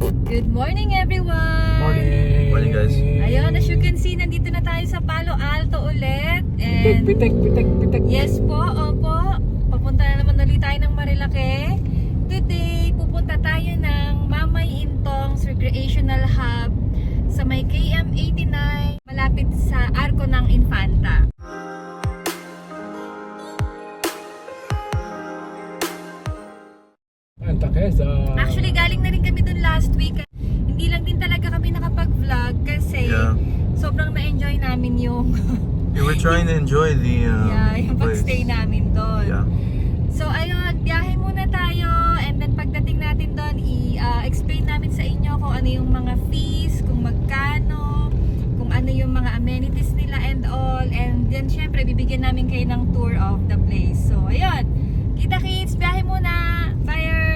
Good morning everyone! Morning! Morning guys. Ayun, as you can see, nandito na tayo sa Palo Alto ulit. And Pitek. yes po, opo. Papunta na naman ulit tayo ng Marilake. Today, pupunta tayo ng Mamay Intong's Recreational Hub sa may KM89, malapit sa Arco ng Infanta. Actually, galing na rin kami dun last week. Hindi lang din talaga kami nakapag-vlog kasi sobrang na-enjoy namin yung Yeah, we're trying to enjoy the yung place. pag-stay namin doon. Yeah. So ayun, biyahe muna tayo and then pagdating natin doon, i-explain namin sa inyo kung ano yung mga fees, kung magkano, kung ano yung mga amenities nila and all. And then syempre, bibigyan namin kayo ng tour of the place. So ayun, kita kids, biyahe muna! Buyers!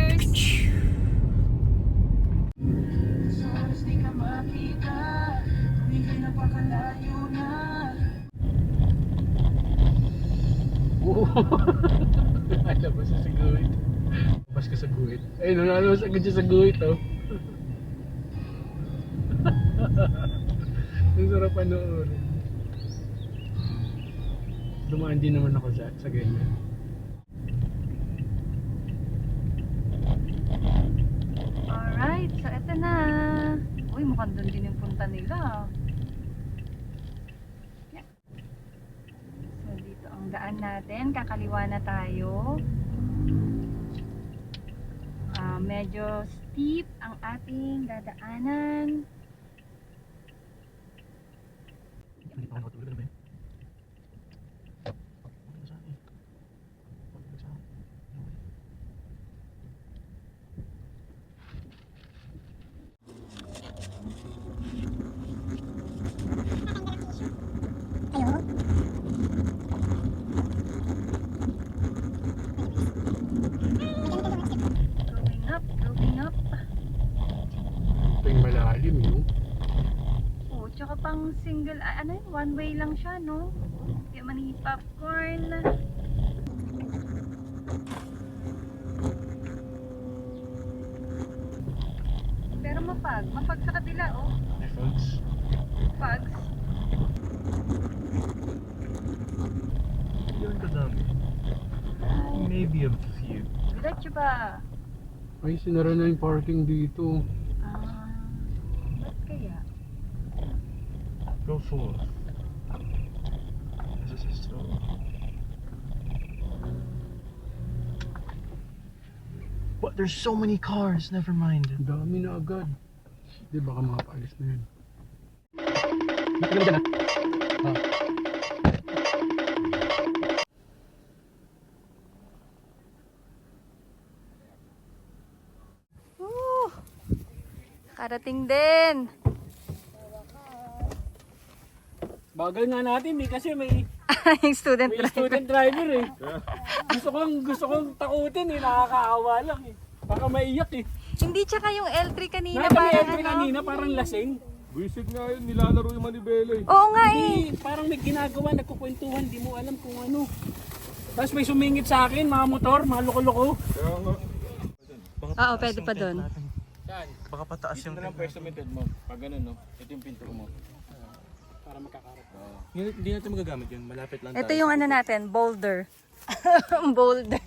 Labas sa guhit. Labas ka sa guhit. Ay, nalabas agad siya sa guhit, oh. Ang sarap panoorin. Dumaan din naman ako sa ganyan. Alright, so eto na. Uy, mukhang doon din yung punta nila. Yeah. So dito ang daan natin. Kakaliwa na tayo. Medyo steep ang ating dadaanan. Going up. Ito yung malalim, yun. Oh, tsaka pang single, ano yun, one way lang siya, no? Kaya mani popcorn. Pero mapag sa kabila, oh. Hey, folks. Pags. Yun kadami. Maybe a few. Diretso ba? Ay, sinara na yung parking dito. Ba't kaya? Go forth. This is so. What? There's so many cars. Never mind. Ang dami na agad. Di baka makapaalis na yun. Dito ka na dyan, ha? Karating din. Bagal nga natin eh, kasi may Yung student driver. student driver eh. Gusto kong takutin eh, nakakaawa lang eh. Baka maiyak eh. Hindi, tsaka yung L3 kanina Nakita mo parang yung entry ano. kanina, parang lasing. Buisit nga yun, nilalaro yung manibela eh. Oo nga eh. Hindi, parang may ginagawa, nagkukwentuhan, di mo alam kung ano. Tapos may sumingit sa akin, mga motor, mga loko-loko. Kaya nga. Oo, pwede pa doon. Saan? Baka pataas yung Ito na ang pwesto method mo. Pag ganun no, ito yung pinto mo. Para makakarap. Hindi natin magagamit yun. Malapit lang Ito yung ano natin, boulder. Boulder.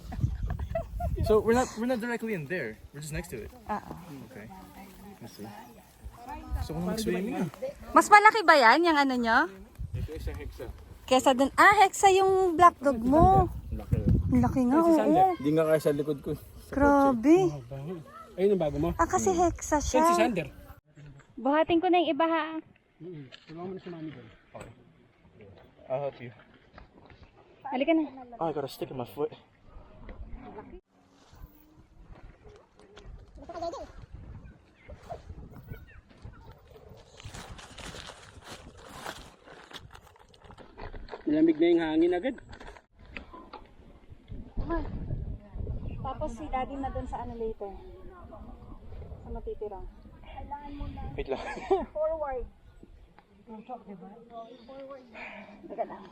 So we're not directly in there. We're just next to it. Okay. Let's see. So kung mag-swimming Mas malaki ba yan, yung ano nyo? Ito isa hexa. Kesa dun, hexa yung black dog mo. Laki. Ang laki nga, oo. Hindi nga kaya sa likod ko. Grabe. Ayun ang bago mo. Kasi hexa Saan si siya. Sander? Buhatin ko na yung iba ha. Tulungan mo na si Mami doon. I'll help you. Halika na. Oh, I got a stick in my foot. Malamig na yung hangin agad. Tapos si daddy na dun sa ano later. Sa matitira. Wait lang. Forward. Forward. Teka lang.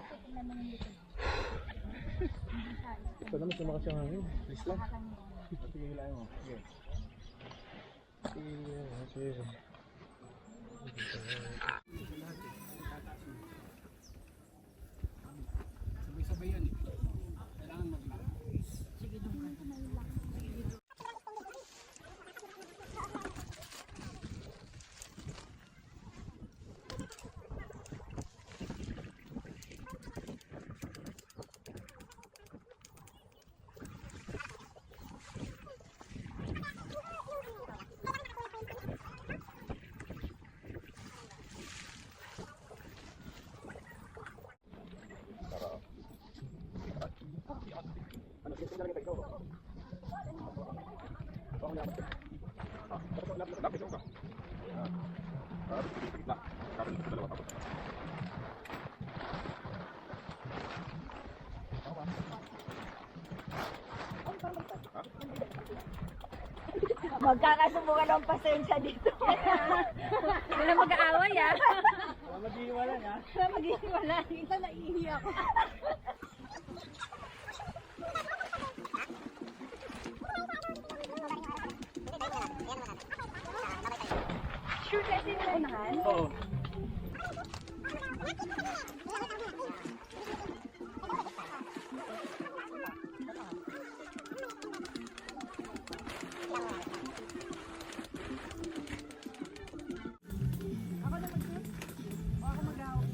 Ito naman sumakas yung hangin. Please lang. Sige, hilahin mo. Okay. Sabay-sabay yan eh. Kailangan mag-lock. Magkakasubukan ng pasensya dito. Wala mag-aaway ah. Mag-iwala na. Mag-iwala. Ito naiiyak ako. Sure kasi nila unahan? Oo.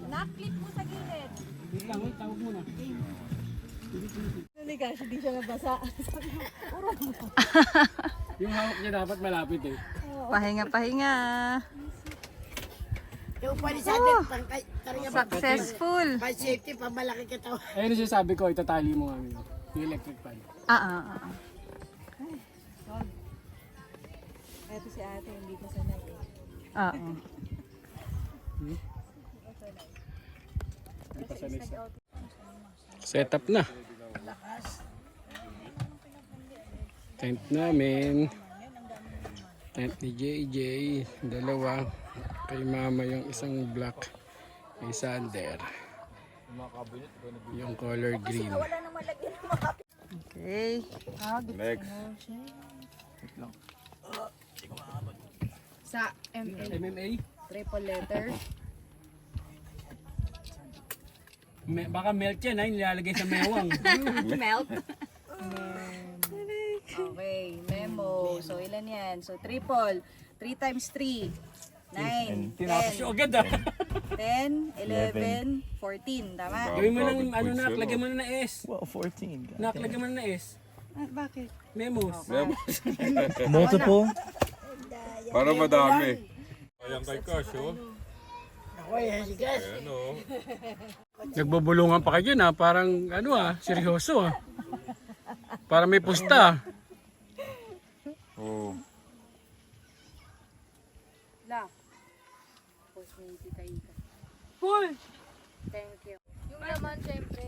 Nakklip mo sa gilid. Wait lang, wait. Tawag muna. Hindi kasi di siya nabasa. Yung hawak niya dapat malapit eh. Pahinga. Yung pwede sa atin, karya ba? Successful. By safety, pamalaki ka to. Ayun yung sinasabi ko, itatali mo kami. Yung electric fan. Ito si ate, hindi ko sanay eh. Hindi pa sanay sa... Setup na. Tent namin. Tent ni JJ. Dalawa. Kay mama yung isang black. Kay Sander. Yung color green. Okay. Next. Sa MMA? triple letter. Baka melt yan ha, nilalagay sa mewang. Melt. Okay, memo. So ilan yan? So triple. 3 times 3. 9, Tinapos 10, yung agad ha. 10, 11, 14. Tama? Gawin mo ng ano nak, lagyan mo na ng S. Well, 14. Nak, lagyan mo na ng S. Bakit? Memos. Multiple? Para madami. Ayan kay Cash, oh. Ako yan, si Gas. Ayan, oh. Nagbubulungan pa kayo na, parang ano seryoso Para may pusta. Oh. La. Post ni Tita Ika. Paul! Thank you. Yung naman, syempre.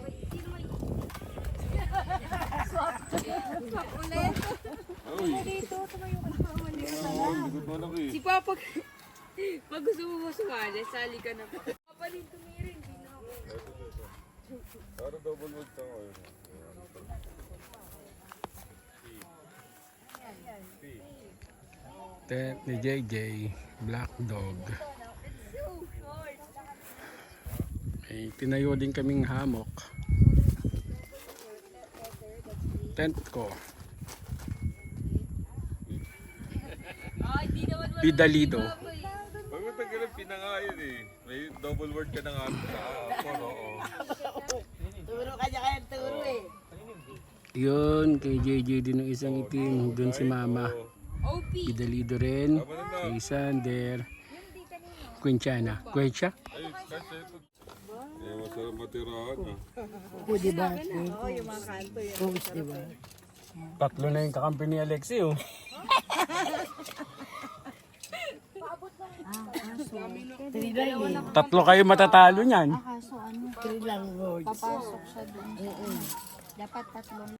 Ulit. Uy. Dito, tumayo ka na. Oh, likod mo lang eh. Si Papa, pag gusto mo sumali, sali ka na po. Papa rin tumiri, hindi na ako. Para double wood ka ngayon. Tent ni JJ, Black Dog. May tinayo din kaming hammock. Tent ko. Bidalido. Pag matagal ang pinangayon eh. May double word ka na nga sa ako, oo. Turo ka niya kayang turo eh. Yun, kay JJ din yung isang itim. Doon si Mama. OP. Bidalido rin. Kay Sander. Quinchana. Quincha? Ay, kasi ito. Eh, masarap matirahan ah. O, diba? Oo, yung mga kanto yun. Focus, diba? Tatlo na yung kakampi ni Alexi Three lang eh. Tatlo kayo matatalo niyan. Kaso ano, Three lang words. papasok siya dun. Dapat tatlong.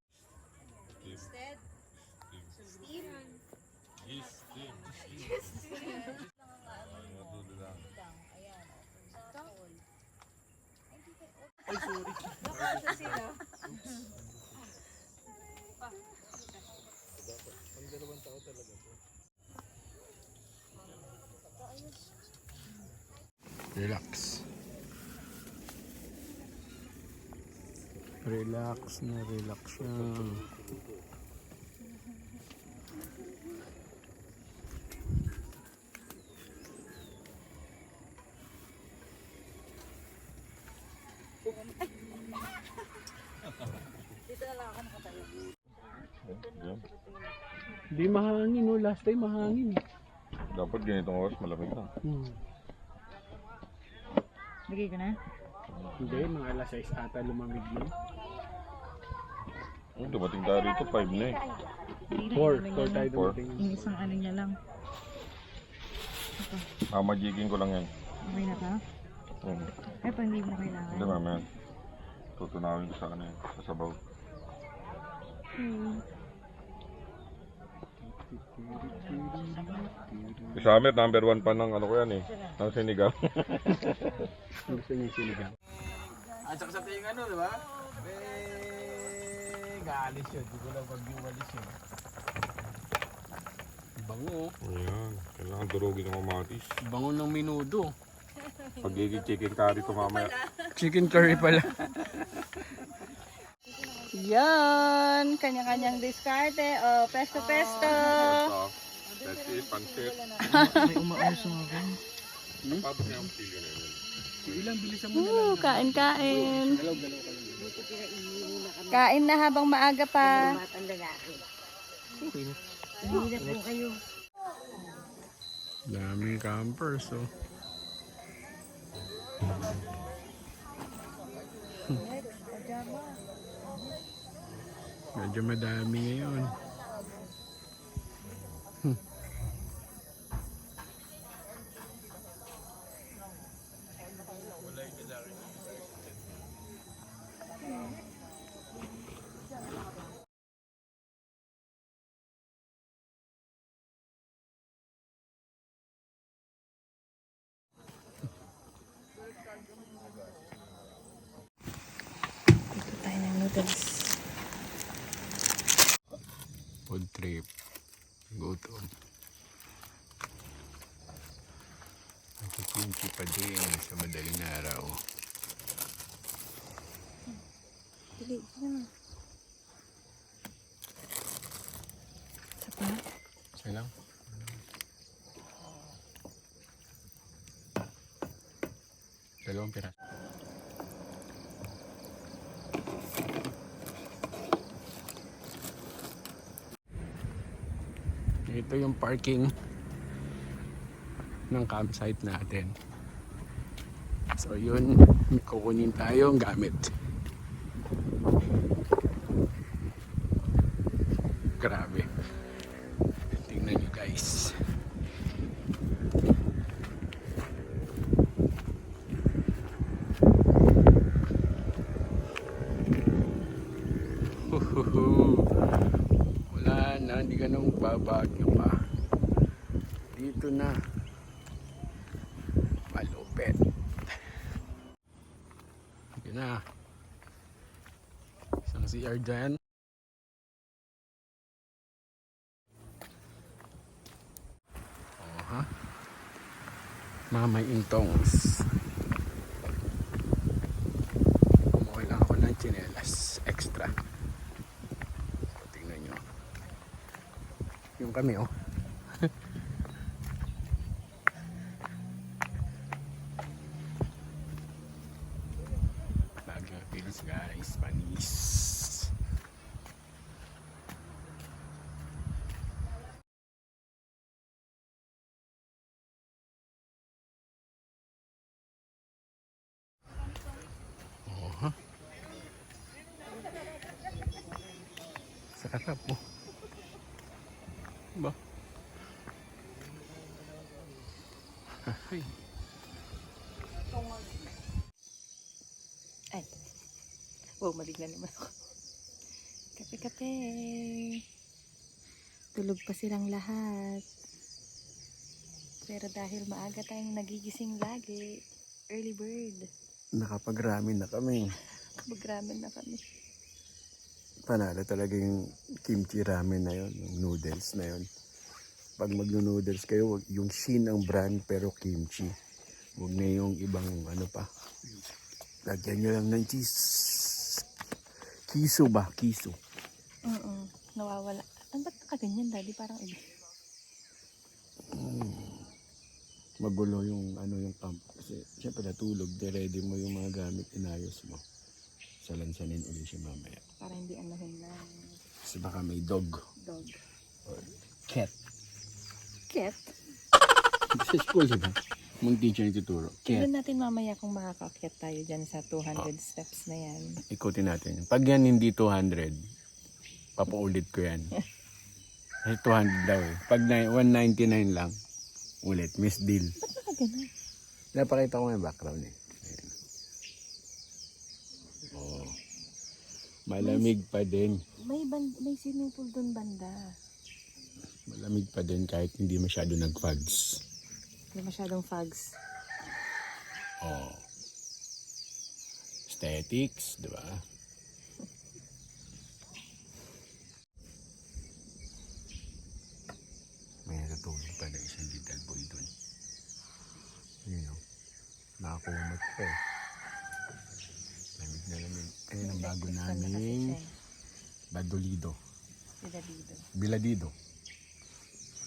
Relax. Relax na relax siya. Yan. Hindi mahangin, no? Last time mahangin. Dapat ganitong oras malamig na. Bigay ko na. Hindi, mga alas 6 ata lumamig yun. Oh, dumating tayo rito, 5 na eh. 4 tayo dumating. Yung isang ano niya lang. Mamajigin ko lang yan. Okay na ka? Ay, pa hindi mo kailangan. Hindi mamaya. Tutunawin ko sa ano yun, sa sabaw. Summer, number 1 pa ng ano ko yan eh. Ng sinigang. Gusto niya sinigang. At saka sa tingin ano, di ba? Galis yun. Di ko lang pag walis yun. Bango. Ayan, kailangan durugin ng kamatis. Bango ng minudo. Pagiging chicken curry to mamaya. Chicken curry pala. Yan! Kanya-kanyang diskarte. O, pesto-pesto. That's it, pansit. May umausong ako. Tapos niya ang pili na yun. Ilang bilisan mo na lang. Kain-kain. Galaw-galaw ka lang. Kain na habang maaga pa. Matang lalaki. Hindi na po kayo. Daming campers, oh. Medyo madami ngayon. Tayo ng noodles. Food trip. Gutom. Nakikimchi pa din sa madaling araw. Dili, na. Isa pa? Isa lang. Dalawang piraso. Ito yung parking ng campsite natin. So yun, may kukunin tayong gamit. Grabe. Tingnan nyo guys. Wala na, hindi ka na magbabagyo pa. Dito na. Malupit. Yun na. Isang CR dyan. Oha. Mamay intongs. Kumuha lang ako ng tsinelas. Extra. So, tingnan nyo. Yung kami oh. Baguio Hills guys. Panis. Oha. Sarap po. Ba? Ay. Ay. Wow, maligna naman ako. Kape-kape. Tulog pa silang lahat. Pero dahil maaga tayong nagigising lagi, early bird. Nakapag-ramen na kami. Magramen na kami. Panalo talaga yung kimchi ramen na yun, yung noodles na yun. Pag magno-noodles kayo, yung Shin ang brand pero kimchi. Huwag na yung ibang ano pa. Lagyan nyo lang ng cheese. Kiso ba? Kiso. Nawawala. Ano ba't nakaganyan, Daddy? Parang iba. Magulo yung ano yung pump. Kasi syempre natulog. Ready mo yung mga gamit. Inayos mo. Salansanin ulit siya mamaya. Para hindi anahin na Kasi baka may dog. dog. Or cat. Cat. Sa school, diba? Mong teacher yung tuturo. Cat. Tignan natin mamaya kung makakakyat tayo dyan sa 200 steps na yan. Ikutin natin. Pag yan hindi 200, papaulit ko yan. Ay, 200 daw eh. Pag 199 lang, ulit. Miss deal. Ba't nakaganon? Napakita ko yung background eh. Ayan. Oh. Malamig pa din. May swimming pool doon banda. Malamig pa din kahit hindi masyado nag-fogs. Hindi masyadong fogs. Oh. Aesthetics, di ba? May natutulog pa na isang little boy dun. Yun o. Nakakumot pa eh. Lamig na lamig. Ayun ang bago naming Badolido. Bidalido. Biladido.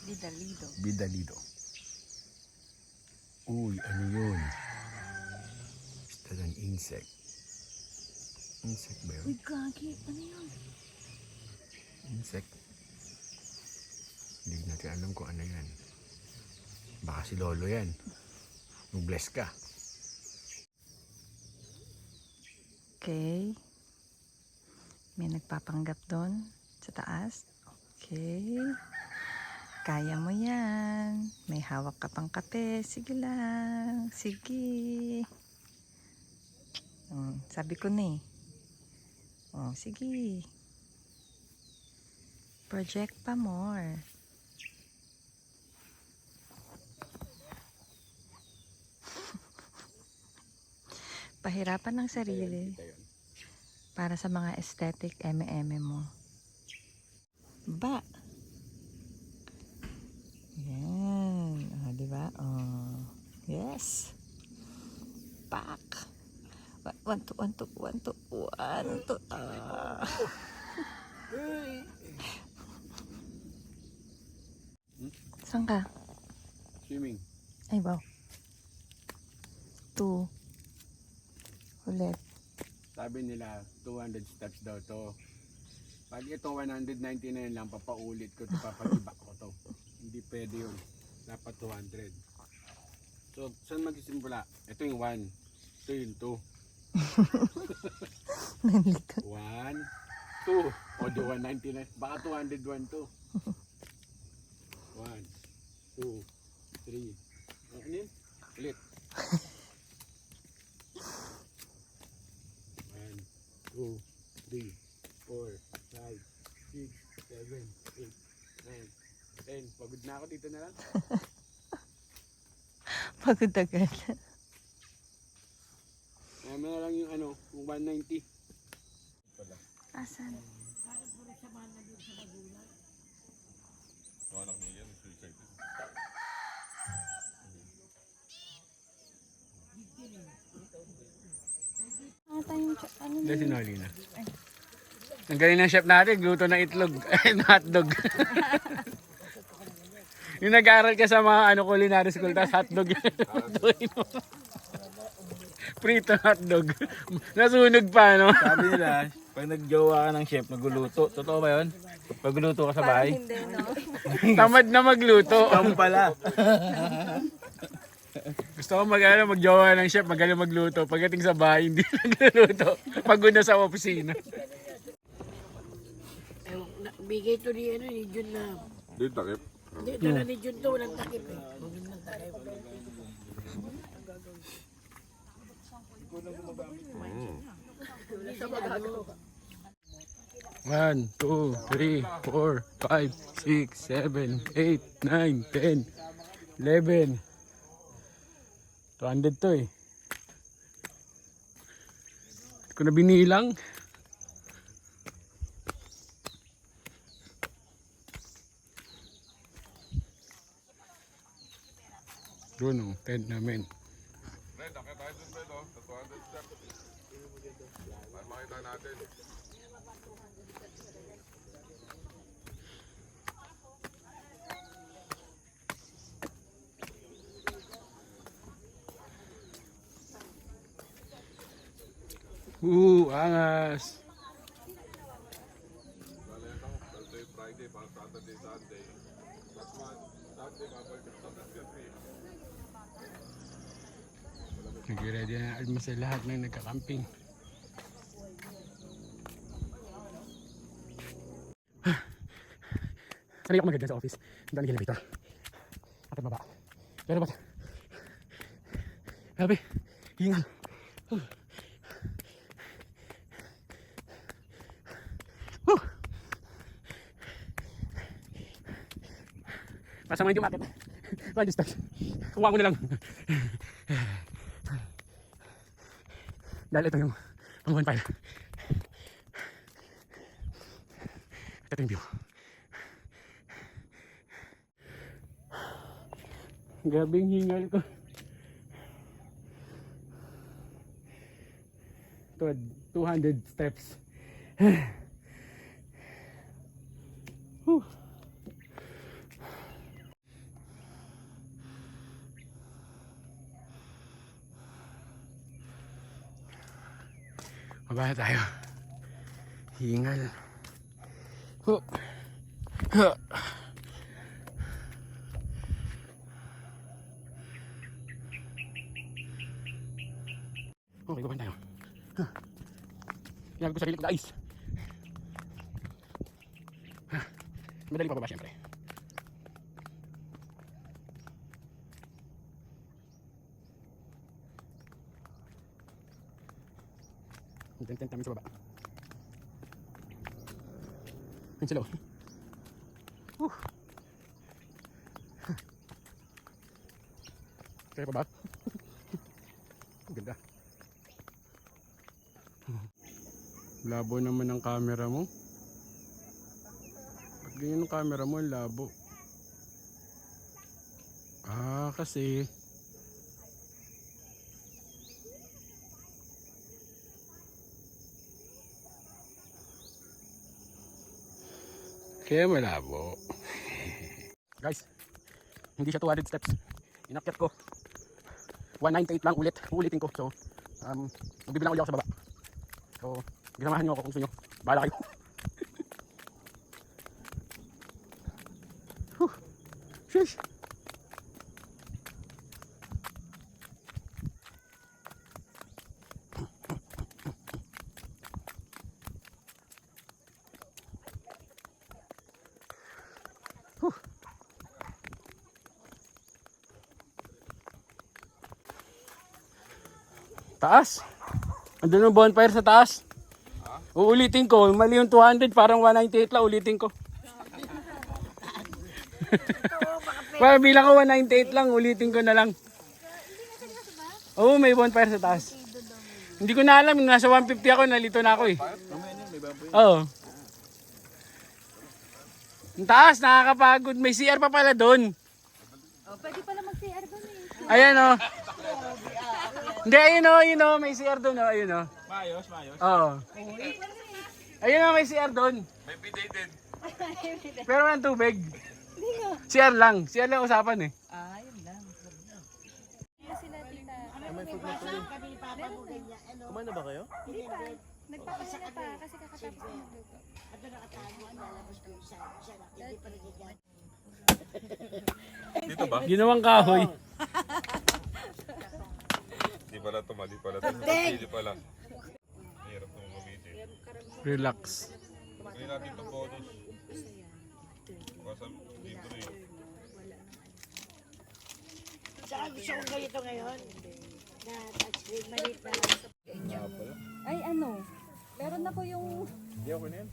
Bidalido. Bidalido. Uy, ano yun? Is that an insect? Insect ba yun? Uy, gagi. Ano yun? Insect? Hindi natin alam kung ano yan. Baka si Lolo yan. Mag-bless ka. Okay. May nagpapanggap doon sa taas. Okay. Kaya mo yan. May hawak ka pang kape. Sige lang. Sige. Sabi ko na eh. Sige. Project pa more. Pahirapan ng sarili para sa mga aesthetic eme-eme mo. Ba? Yan. Diba? Yes. Back. One, two. Saan ka? Swimming. Ay, wow. 2. Ulit. Sabi nila, 200 steps daw to. Pag ito 199 lang, papaulit ko to, papatibak ko to. Hindi pwede yun. Dapat 200. So, saan magsisimula? Ito yung 1. Ito yung 2. Nandito. 1, 2. O di 199. Baka 201 to. 1, 2, 3. Ano yun? Ulit. 1, 2, 3, 4, 5, 6, 7, 8, 9, 10. Pagod na ako dito na lang. Pagod agad. Kaya na lang yung ano, yung 190. Asan? Mga anak niya yan, suicide. Hindi, sinuli na. Ang galing ng chef natin, gluto ng itlog. Hotdog. Yung nag-aaral ka sa mga culinary school, tapos hotdog. Prito hotdog. Nasunog pa, no? Sabi nila, pag nagjowa ka ng chef, nagluluto. Totoo ba yun? Pagluluto ka sa bahay? Hindi, no? Tamad na magluto. Kamu pala. Gusto ko magjowa ng chef, magaling magluto. Pagdating sa bahay, hindi nagluluto. Pagod na sa opisina. Bigay to ni Jun na. Di takip. Hindi, dala ni Jun to, walang takip eh. Walang takip. 1, 2, 3, 4, 5, 6, 7, 8, 9, 10, 11. 200 to eh. Hindi ko na binilang. Doon oh, tent namin. steps. Para makita natin. Angas. Bale ito, Thursday, Friday, para Saturday, Sunday. Last month, Saturday, babalik ito sa Saturday. Nag-ready na almusal sa lahat ng nagka-camping. Sanay ako mag-ganyan sa office. Ang daming elevator. Akit baba. Pero ba't? Grabe. Hingal. Masama hindi umakit. Ride steps. Kuha ko na lang. Dahil ito yung pang bonfire. Ito yung view. Grabing hingal ko. Ito, 200 steps. Whew. Baba na tayo. Hingal. Huh. Huh. Okay, baba na tayo. Huh. Ginagawa ko sarili ko guys. Huh. Madali pa baba syempre. Tent namin sa baba. Yun sila. Kaya pa ba? Ang ganda. Labo naman ang camera mo. Pag ganyan ang camera mo, labo. Kasi kaya malabo. Guys, hindi siya 200 steps. Inakyat ko 198 lang ulit. Uulitin ko. So, magbibilang ulit ako sa baba. So, ginamahan nyo ako kung gusto nyo. Bahala kayo. Sheesh. Taas. Andun yung bonfire sa taas. Uulitin ko. Mali yung 200. Parang 198 lang. Ulitin ko. Well, bilang ko 198 lang. Ulitin ko na lang. Oo, may bonfire sa taas. Hindi ko na alam. Nasa 150 ako. Nalito na ako eh. Oo. Ang taas. Nakakapagod. May CR pa pala doon. Pwede pala mag-CR doon eh. Ayan o. Hindi, ayun o, may CR doon o, ayun o. Maayos. Oo. Ayun o, may CR doon. May bidet din. Pero walang tubig. CR lang usapan eh. Yun lang. Kumain na ba kayo? Hindi pa. Nagpapahinga pa kasi kakatapos ko magluto. Dito ba? Ginawang kahoy. Di pala ito, mali pala ito. Hindi pala. Hirap nung gamitin. Relax. Ngayon natin itong bonus. Basta dito rin. Saka gusto ko ganito ngayon. Na touchscreen, maliit na lang. Ay meron na po yung... Hindi ako na yan.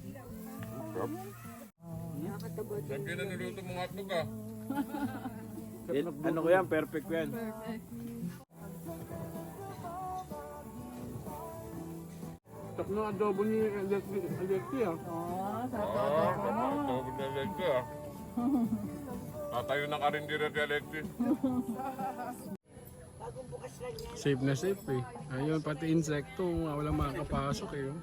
Saan ka na niluto mong hotdog ah? Ano ko yan? Perfect ko yan. Tok na adobo ni Alexi ah. Tawag na Alexi ah. Tatayo ng karindira ni Alexi. Bagong bukas lang yan. Safe na safe eh. Ayun, pati insekto, walang makakapasok eh. Oh.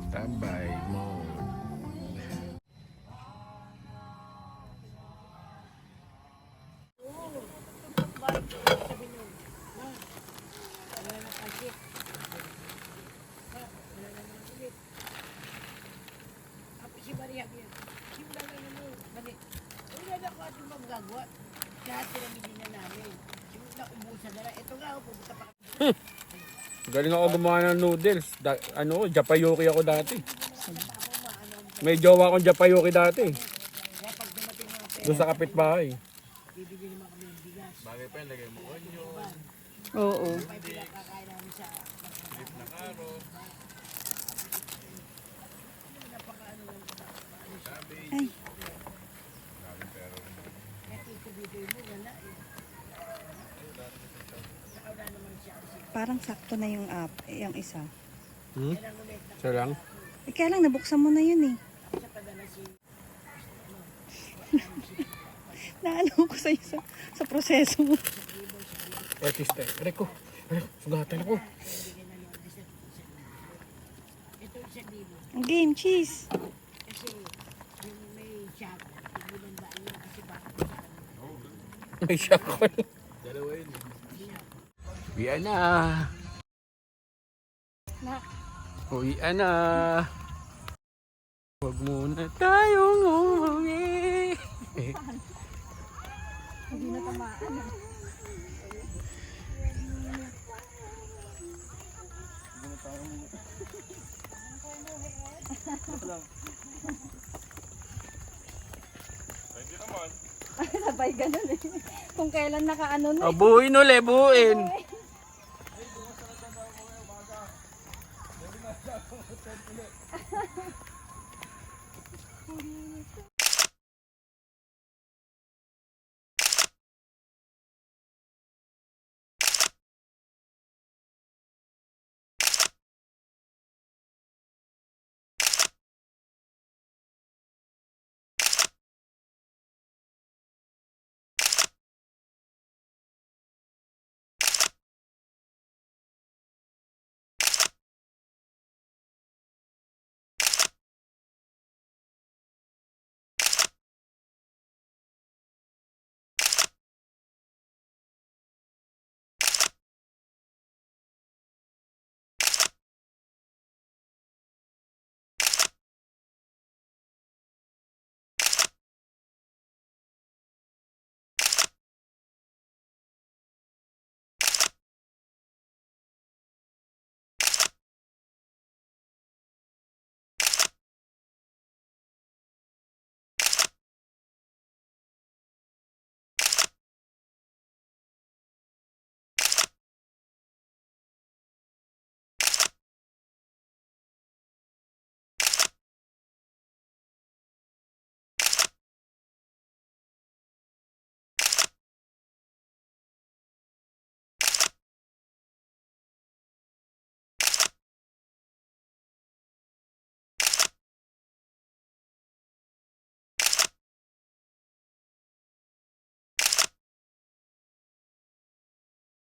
Tambay mode. Tapos si Maria yun. Simba na naman. Mali. Wala na ko ating magagawa. Lahat pinamili na namin. Simula ubusan na lang. Ito nga ako pumunta pa. Galing ako gumawa ng noodles. Japayuki ako dati. May jowa akong Japayuki dati. Doon sa kapitbahay. Bagay pa yun, lagay mo onion, Oo. Kakain namin sa beef na carrot. Parang sakto na yung app, yung isa. Siya lang. Eh, kaya lang, nabuksan mo na yun eh. Naano ko sa proseso mo. Artista. Reko. Sugatan ako. Ang game, cheese. kasi yung may shop. Tigbilan ba yun kasi bakit May shock ko. Dalawa yun. Uwian na. Uwian na. Huwag muna tayong umuwi. Hindi na tamaan. Hindi naman. Sabay ganun eh. Kung kailan nakaano na. Buuin uli, buuin.